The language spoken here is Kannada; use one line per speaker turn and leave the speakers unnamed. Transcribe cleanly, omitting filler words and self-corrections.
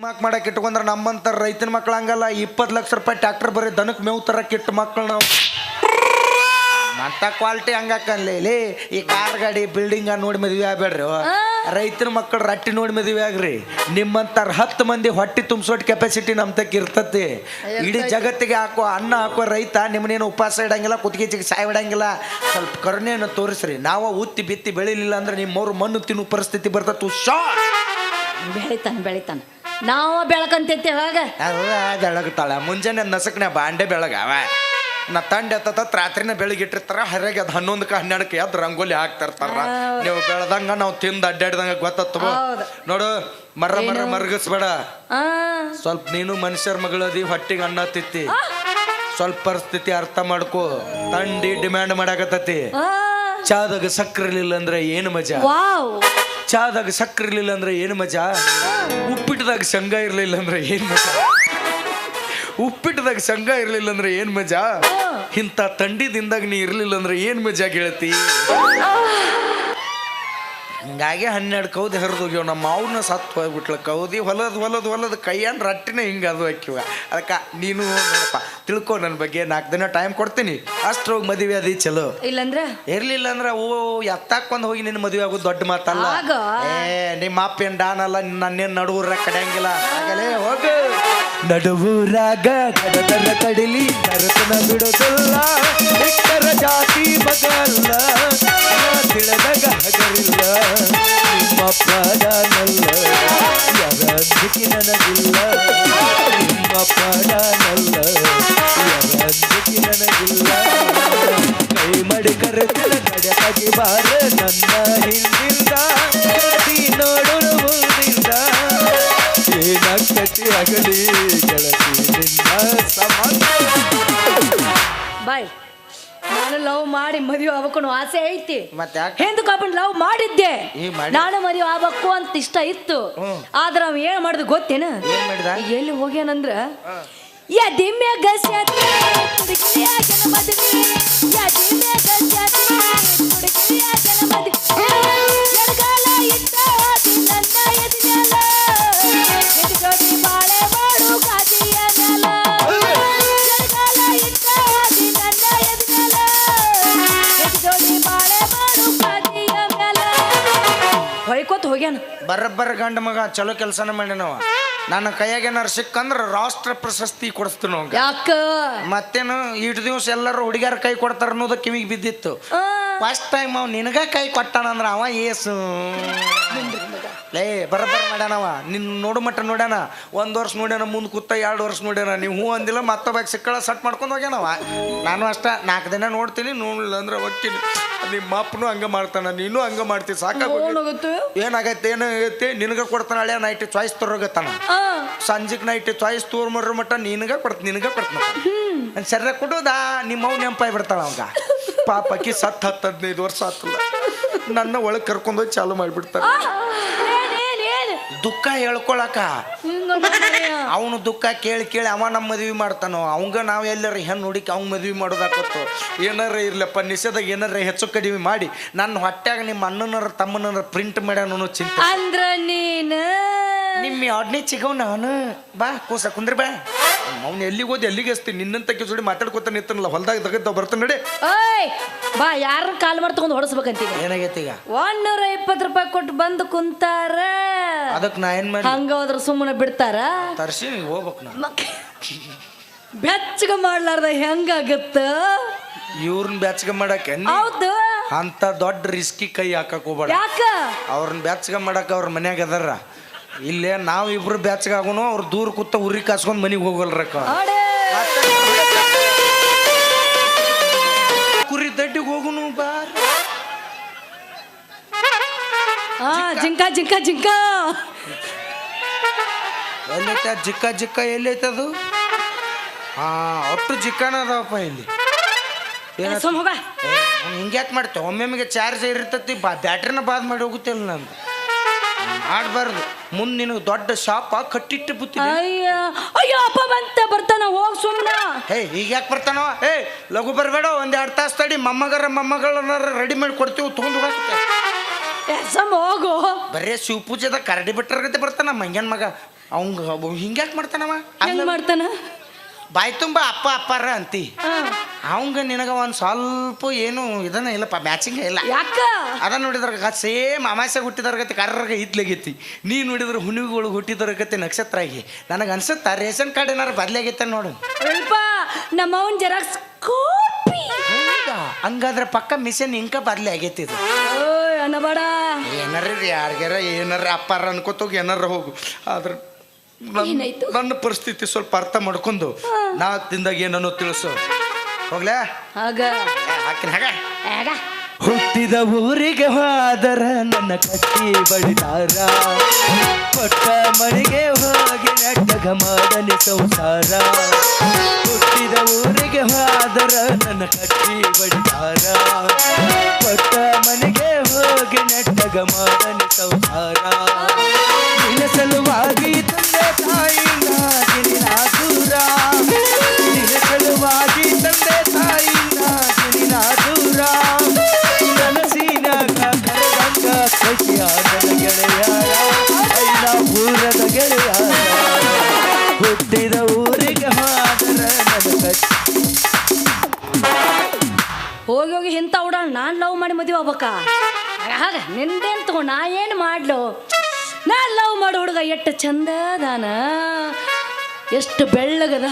ಮಾಡಕ್ಕೆ ಇಟ್ಕೊಂಡ್ರೆ ನಮ್ಮಂತ ರೈತನ ಮಕ್ಳು ಹಂಗಲ್ಲ 20 ಲಕ್ಷ ರೂಪಾಯಿ ಟ್ರ್ಯಾಕ್ಟರ್ ಬರೀ ದನಕ್ಕೆ ಮೇವು ತರಕ್ಕೆ ಇಟ್ಟು ಮಕ್ಕಳು ನಾವು ಮತ್ತ ಕ್ವಾಲಿಟಿ ಹಂಗಾಕನ್ಲಿ ಈ ಕಾರ್ ಗಾಡಿ ಬಿಲ್ಡಿಂಗ್ ನೋಡಿ ಮದುವೆ ಆಗ್ಬೇಡ್ರಿ ರೈತನ ಮಕ್ಕಳು ರಟ್ಟಿ ನೋಡಿ ಮದುವೆ ಆಗ್ರಿ ನಿಮ್ಮಂತಾರ 10 ಮಂದಿ ಹೊಟ್ಟಿ ತುಂಬಿಸೋಟ್ ಕೆಪಾಸಿಟಿ ನಮ್ ತಕ್ಕ ಇರ್ತತಿ ಇಡೀ ಜಗತ್ತಿಗೆ ಹಾಕೋ ಅನ್ನ ಹಾಕೋ ರೈತ ನಿಮ್ಮನೇನು ಉಪವಾಸ ಇಡಂಗಿಲ್ಲ ಕುತ್ತಿಗೆ ಸಾಯ ಇಡಂಗಿಲ್ಲ ಸ್ವಲ್ಪ ಕರುಣೆಯನ್ನು ತೋರಿಸ್ರಿ ನಾವು ಉತ್ತಿ ಬಿತ್ತಿ ಬೆಳಿಲಿಲ್ಲ ಅಂದ್ರೆ ನಿಮ್ಮವ್ರು ಮಣ್ಣು ತಿನ್ನೋ ಪರಿಸ್ಥಿತಿ ಬರ್ತತ್ತು
ಬೆಳಿತಾನ ನಾವು ಬೆಳಕಂತೇವಾಗ
ಬೆಳಗ್ತಾಳ ಮುಂಜಾನೆ ನಸಕ್ನೆ ಬಾಂಡೆ ಬೆಳಗಾವ ನಾ ತಂಡ ಎತ್ತ ರಾತ್ರಿನ ಬೆಳಗಿಟ್ಟಿರ್ತಾರ ಹರ್ಯಾಗ ಅದು 11ಕ್ಕೆ 12ಕ್ಕೆ ಎದ್ದು ರಂಗೋಲಿ ಹಾಕ್ತಿರ್ತಾರ ನೀವು ಬೆಳೆದಂಗ ನಾವು ತಿಂದು ಅಡ್ಡಾಡ್ದಂಗ ಗೊತ್ತತ್ವ ನೋಡು ಮರಗಿಸ್ಬೇಡ ಸ್ವಲ್ಪ ನೀನು ಮನುಷ್ಯರ ಮಗಳದಿ ಹೊಟ್ಟಿಗೆ ಅನ್ನ ತಿತ್ತಿ ಸ್ವಲ್ಪ ಪರಿಸ್ಥಿತಿ ಅರ್ಥ ಮಾಡ್ಕೋ ತಂಡಿ ಡಿಮ್ಯಾಂಡ್ ಮಾಡಾಕತ್ತತಿ ಚಾದಾಗ ಸಕ್ಕರೆ ಇರ್ಲಿಲ್ಲ ಅಂದ್ರೆ ಏನು ಮಜಾ ಚಾದಾಗ ಸಕ್ಕರೆ ಇರ್ಲಿಲ್ಲ ಅಂದ್ರೆ ಏನು ಮಜಾ ಉಪ್ಪಿಟ್ಟದಾಗ ಶೇಂಗಾ ಇರ್ಲಿಲ್ಲ ಅಂದ್ರೆ ಏನು ಮಜಾ ಉಪ್ಪಿಟ್ಟದಾಗ ಶೇಂಗಾ ಇರ್ಲಿಲ್ಲ ಅಂದ್ರೆ ಏನ್ ಮಜಾ ಇಂಥ ತಂಡಿದಿಂದಾಗ ನೀ ಇರ್ಲಿಲ್ಲ ಅಂದ್ರೆ ಏನ್ ಮಜಾ ಗೆಳತಿ ಹಿಂಗಾಗಿ 12 ಕೌದಿ ಹರಿದೋಗ್ಯವ ನಮ್ಮ ಮಾವನ ಸತ್ತು ಹೋಗ್ಬಿಟ್ಲ ಕೌದಿ ಹೊಲದ ಕೈಯನ್ ರಟ್ಟಿನ ಹಿಂಗ ಅದು ಹಾಕಿವ ಅದಕ್ಕ ನೀನು ನೋಡಪ್ಪ ತಿಳ್ಕೊ ನನ್ನ ಬಗ್ಗೆ 4 ದಿನ ಟೈಮ್ ಕೊಡ್ತೀನಿ ಅಷ್ಟ್ರೋಗಿ ಮದುವೆ ಅದಿ ಚಲೋ ಇರ್ಲಿಲ್ಲ ಅಂದ್ರ ಎತ್ತಾಕೊಂಡ್ ಹೋಗಿ ನಿನ್ನ ಮದುವೆ ಆಗೋದು ದೊಡ್ಡ ಮಾತಲ್ಲ ನಿಮ್ಮ ಅಪ್ಪ ಏನ್ ಡಾನ್ ಅಲ್ಲ ನನ್ನೇನ್ ನಡುವೂರ ಕಡೆಯಂಗಿಲ್ಲ ಆಗಲೇ ಹೋಗು ನಡುವೂರಾಗ ಕಡದರ ಕಡಿಲಿ ನರತನ ಬಿಡೋದಲ್ಲ ಎಷ್ಟರ ಜಾತಿ ಬಗಲ್ಲ ತಿಳಿದಾಗ ಹಗರಿಲ್ಲ ನಿಮ್ಮ ಪಾಡನಲ್ಲ ಯಾರ ಅಂಜಿಕೆ ನನಗಿಲ್ಲ ನಿಮ್ಮ ಪಾಡನಲ್ಲ ಯಾರ ಅಂಜಿಕೆ ನನಗಿಲ್ಲ ಕೈ ಮಡಿ ಕರೆತಿನ ಕಡೆಯಾಗಿ ಬಾರ ನನ್ನ ಹಿಂದಿಂದ ನೋಡೋಣ ಮುಂದಿಂದ ಏನಾಗ್ತತಿ ಆಗಲಿ ಗೆಳತಿ ನಿನ್ನ ಸಮಾನ
ಬಾಯ್ ನಾನು ಲವ್ ಮಾಡಿ ಮದುವೆ ಆಗ್ಬೇಕು ಆಸೆ ಐತಿ
ಮತ್ತೆ
ಹಿಂದೂ ಕಾಪನ್ ಲವ್ ಮಾಡಿದ್ದೆ ನಾನು ಮದುವೆ ಆಗ್ಬೇಕು ಅಂತ ಇಷ್ಟ ಇತ್ತು ಆದ್ರ ಅವ ಏನ್ ಮಾಡುದು ಗೊತ್ತೇನ ಎಲ್ಲಿ ಹೋಗ್ಯಾನಂದ್ರ ಹೊಯ್ಕೋತ ಹೋಗ್ಯಾನ
ಬರಬ್ಬರ ಗಂಡ ಮಗ ಚಲೋ ಕೆಲಸನ ಮಾಡ್ಯಾನವ ನನ್ನ ಕೈಯಾಗ ಏನಾರು ಸಿಕ್ಕಂದ್ರ ರಾಷ್ಟ್ರ ಪ್ರಶಸ್ತಿ ಕೊಡಿಸ್ತೀನಿ ಅವಂಗ
ಯಾಕ
ಮತ್ತೇನು ಇಷ್ಟು ದಿವಸ ಎಲ್ಲರೂ ಹುಡುಗಿಯರ ಕೈ ಕೊಡ್ತಾರ ಅನ್ನೋದು ಕಿವಿಗೆ ಬಿದ್ದಿತ್ತು ಫಸ್ಟ್ ಟೈಮ್ ಅವ್ ನಿನಗ ಕೈ ಕೊಟ್ಟಾನಂದ್ರ ಅವ ಏಸು ಲೇ ಬರಬ್ಬರ ಮಾಡ್ಯಾನವ ನಿನ್ ನೋಡು ಮಟ್ಟ ನೋಡ್ಯಾನ 1 ವರ್ಷ ನೋಡ್ಯಾನ ಮುಂದ್ ಕೂತ 2 ವರ್ಷ ನೋಡ್ಯಾನ ನೀವು ಹೂ ಅಂದಿಲ್ಲ ಮತ್ತೊಬ್ಬಾಗ ಸಿಕ್ಕಳ ಸಟ್ ಮಾಡ್ಕೊಂಡು ಹೋಗ್ಯಾನವ ನಾನು ಅಷ್ಟ 4 ದಿನ ನೋಡ್ತೀನಿ ನೋಡ್ಲಿಲ್ಲ ಅಂದ್ರೆ ಹೋಗ್ತೀನಿ ನಿಮ್ಮ ಅಪ್ಪನು ಹಂಗ ಮಾಡ್ತಾನ ನೀನು ಹಂಗ ಮಾಡ್ತೀವಿ ಸಾಕಾಗುತ್ತೆ ಏನಾಗೈತೆ ನಿನಗ ಕೊಡ್ತಾನ ಹಳೆ ನೈಟ್ ಚಾಯ್ಸ್ ತರೋಗತ್ತಾನ ಸಂಜೆಗ್ ನೈಟ್ ಚಾಯ್ಸ್ ತೋರ್ಮರ ಮಟ್ಟ ನಿನಗ ಕೊಡ್ತಾನ ಸರಿಯಾಗಿ ಕೊಡೋದಾ ನಿಮ್ಮ ಅವ್ ನೆಂಪಾಯಿ ಬಿಡ್ತಾಳ ಅವಂಗ ಪಾಪಕ್ಕಿ 10-15 ವರ್ಷ ಆತಲ್ಲ ನನ್ನ ಒಳಗೆ ಕರ್ಕೊಂಡೋಗಿ ಚಾಲು ಮಾಡಿಬಿಡ್ತಾರ ದುಃಖ ಹೇಳ್ಕೊಳಕ ಅವನು ದುಃಖ ಕೇಳಿ ಅವ ನಮ್ಮ ಮದ್ವಿ ಮಾಡ್ತಾನೋ ಅವಂಗ ನಾವ್ ಎಲ್ಲರ ಹೆಣ್ಣು ಹುಡುಕಿ ಅವ್ನ ಮದ್ವಿ ಮಾಡೋದಾಕತ್ತು ಏನಾರ ಇರ್ಲಪ್ಪ ನಿಷೇಧಾಗ ಏನಾರ ಹೆಚ್ಚು ಕಡಿಮೆ ಮಾಡಿ ನನ್ನ ಹೊಟ್ಯಾಗ ನಿಮ್ಮ ಅಣ್ಣನರ ತಮ್ಮನರ ಪ್ರಿಂಟ್ ಮಾಡ್ಯಾನೋ ಚಿಂತೆ
ಅಂದ್ರ ನೀನು
ನಿಮ್ಮ ಅಡ್ನಿ ಚಿಗವ್ ನಾನು ಬಾ ಕೂಸ ಕುಂದ್ರಿ ಬಾ ಅವ್ನು ಎಲ್ಲಿಗೆ ಹೋದ್ ಎಲ್ಲಿಗೆ ಹಚ್ತೀನಿ ನಿನ್ನಂತ ಜೋಡಿ ಮಾತಾಡ್ಕೊತ ನಿಂತನಲ್ಲ ಹೊಲ್ದಾಗ ತಗದ್ ಬರ್ತಾನೆ ನಡಿ
ಬಾ ಯಾರ ಕಾಲ್ ಮಾಡಿ ತಗೊಂಡ್ ಹೊಡಸ್ಬೇಕಂತೀಗ
ಏನಾಗೈತಿ ಈಗ
120 ರೂಪಾಯಿ ಕೊಟ್ಟು ಬಂದು ಕುಂತಾರ
ಅದಕ್ಕೆ ನಾ ಏನ್ ಮಾಡಿ
ಹಂಗ ಹೋದ್ರ ಸುಮ್ಮನೆ ಬಿಡ್ತಾರ
ತರ್ಸಿ ಹೋಗ್ಬೇಕು ನಾ
ಬೆಚ್ಚಗ ಮಾಡ್ಲಾರ್ದ ಹೆಂಗಾಗತ್ತ
ಇವ್ರನ್ನ ಬೆಚ್ಚಗ ಮಾಡಕ್ಕೆ
ಹೌದು
ಅಂತ ದೊಡ್ಡ ರಿಸ್ಕಿ ಕೈ ಹಾಕಕ್ ಹೋಗ್ಬೇಡ
ಯಾಕ
ಅವ್ರನ್ನ ಬೆಚ್ಚಗ ಮಾಡಕ್ ಅವ್ರ ಮನ್ಯಾಗ ಅದಾರ ಇಲ್ಲೇ ನಾವ್ ಇಬ್ರು ಬೆಚ್ಚಗ ಆಗೋನು ಅವ್ರ ದೂರ ಕೂತ ಉರಿ ಕಾಸ್ಕೊಂಡ್ ಮನಿಗ್ ಹೋಗಲ್ರಕ್ಕ ಕುರಿ ದಡ್ಡಿಗೆ ಹೋಗುನು ಬಾರ
ಜಿಂಕ ಜಿಂಕ ಜಿಂಕ
ಎಲ್ಲೈತ ಜಿಕ್ಕ ಎಲ್ಲೈತದು ಒಟ್ಟು ಜಿಕ್ಕನ ಅದಾವಪ್ಪ ಇಲ್ಲಿ ಹಿಂಗ್ಯಾಕೆ ಮಾಡ್ತೇವೆ ಒಮ್ಮೆಮ್ಮಿಗೆ ಚಾರ್ಜ್ ಇರ್ತತಿ ಬ್ಯಾಟ್ರಿನ ಬಾದ್ ಮಾಡಿ ಹೋಗುತ್ತಿಲ್ಲ ನಂದು ಆಡ್ಬಾರ್ದು ಮುಂದೆ ನಿನಗೆ ದೊಡ್ಡ ಶಾಪ ಕಟ್ಟಿಟ್ಟು ಬುತ್ತಿ
ಅಯ್ಯೋ ಅಪ್ಪ ಬರ್ತಾನ ಹೋಗ್ ಸುಮ್ಮನ
ಈಗ ಯಾಕೆ ಬರ್ತಾನವ ಲಘು ಬರಬೇಡ 1-2 ತಾಸು ತಡಿ ಮೊಮ್ಮಗಳನ್ನ ರೆಡಿ ಮಾಡಿ ಕೊಡ್ತೀವಿ ತಗೊಂಡು
ಹೋಗು
ಬರೇ ಶಿವ ಪೂಜೆದಾಗ ಕರಡಿ ಬಿಟ್ಟರ್ಗತೆ ಬರ್ತಾನ ಮಂಗ್ಯನ್ ಮಗ ಅವಂಗ ಹಿಂಗ್ಯಾಕೆ ಮಾಡ್ತಾನವ?
ಹೆಂಗ್ ಮಾಡ್ತಾನ?
ಬಾಯ್ ತುಂಬ ಅಪ್ಪ ಅಪ್ಪಾರ ಅಂತಿ. ಅವಂಗ ನಿನಗ ಒಂದು ಸ್ವಲ್ಪ ಏನು ಇದನ್ನ ಇಲ್ಲಪ್ಪ, ಮ್ಯಾಚಿಂಗ್ ಇಲ್ಲ.
ಯಾಕ?
ಅದನ್ನ ನೋಡಿದ್ರ ಸೇಮ್ ಅಮಾಸೆ ಹುಟ್ಟಿದವ್ರ ಗತಿ ಕರ್ರಗ ಇದ್ಲಾಗೈತಿ. ನೀ ನೋಡಿದ್ರೆ ಹುಣ್ಣಿಗಳು ಹುಟ್ಟಿದವ್ರ ಗತಿ ನಕ್ಷತ್ರ ಆಗಿ. ನನಗೆ ಅನ್ಸುತ್ತಾ ರೇಷನ್ ಕಾರ್ಡ್ ಏನಾರು ಬದಲಾಗೈತೆ ನೋಡು.
ಅಲ್ಪ ನಮ್ಮ ಅವನ್ ಜೆರಾಕ್ಸ್ ಕಾಪಿ.
ಹಂಗಾದ್ರೆ ಪಕ್ಕ ಮಿಷನ್ ಇಂಕ ಬದಲೇ ಆಗೈತಿ ಇದು.
ಓಯ್ ಅನ್ನಬೇಡ.
ಏನಾರ ಯಾರಿಗಾರ ಏನಾರ ಅಪ್ಪಾರ ಅನ್ಕೋತೋಗಿ ಏನಾರ ಹೋಗು. ಆದ್ರೆ
ಏನಾಯ್ತು?
ನನ್ನ ಪರಿಸ್ಥಿತಿ ಸ್ವಲ್ಪ ಅರ್ಥ ಮಾಡ್ಕೊಂಡು 4 ದಿನದಾಗ ಏನನ್ನೋ ತಿಳಿಸು. ಹೋಗ್ಲಾ?
ಆಗ
ಹಾಕಿನ ಹಾಗ
ಆಗ
ಹುಟ್ಟಿದ ಊರಿಗೆ ಹೋದರ ನನ್ನ ಕಟ್ಟಿ ಬಡಿದಾರ, ಕೊಟ್ಟ ಮನೆಗೆ ಹೋಗಿ ನೆಟ್ಟಗ ಮಾಡನಿ ಸಂಸಾರ. ಹುಟ್ಟಿದ ಊರಿಗೆ ಹೋದರ ನನ್ನ ಕಟ್ಟಿ ಬಡಿದಾರ, ಕೊಟ್ಟ ಮನೆಗೆ ಹೋಗಿ ನೆಟ್ಟಗ ಮಾಡನಿ ಸಂಸಾರ. ನಿನ್ನ ಸಲುವಾಗಿ ತಂದೆ ತಾಯಿ ನಾಗಿನ ದೂರ, ನಿನ್ನ ಸಲುವಾಗಿ ತಂದೆ ತಾಯಿ ನಾಗಿನ ದೂರ. ನನಸಿನಾಗ ಕರೆದಂಗ ಕೈಯಾದ ಗೆಳೆಯಾರ, ಐಲಾಪುರದ ಗೆಳೆಯಾರ. ಹುಟ್ಟಿದ ಊರಿಗೆ ಹೋದರ ನನ್ನ
ಹೋಗಿ ಹೋಗಿ ಇಂಥ ಹುಡುಗ ನಾನು ಲವ್ ಮಾಡಿ ಮದುವೆ ಆಗ್ಬೇಕ? ಹಾಗ ನಿಂದೇನು ತಗೋ, ನಾ ಏನು ಮಾಡ್ಲು? ನಾ ಲವ್ ಮಾಡೋ ಹುಡುಗ ಎಷ್ಟು ಚಂದ ಅದಾನ, ಎಷ್ಟು ಬೆಳ್ಳಗದ.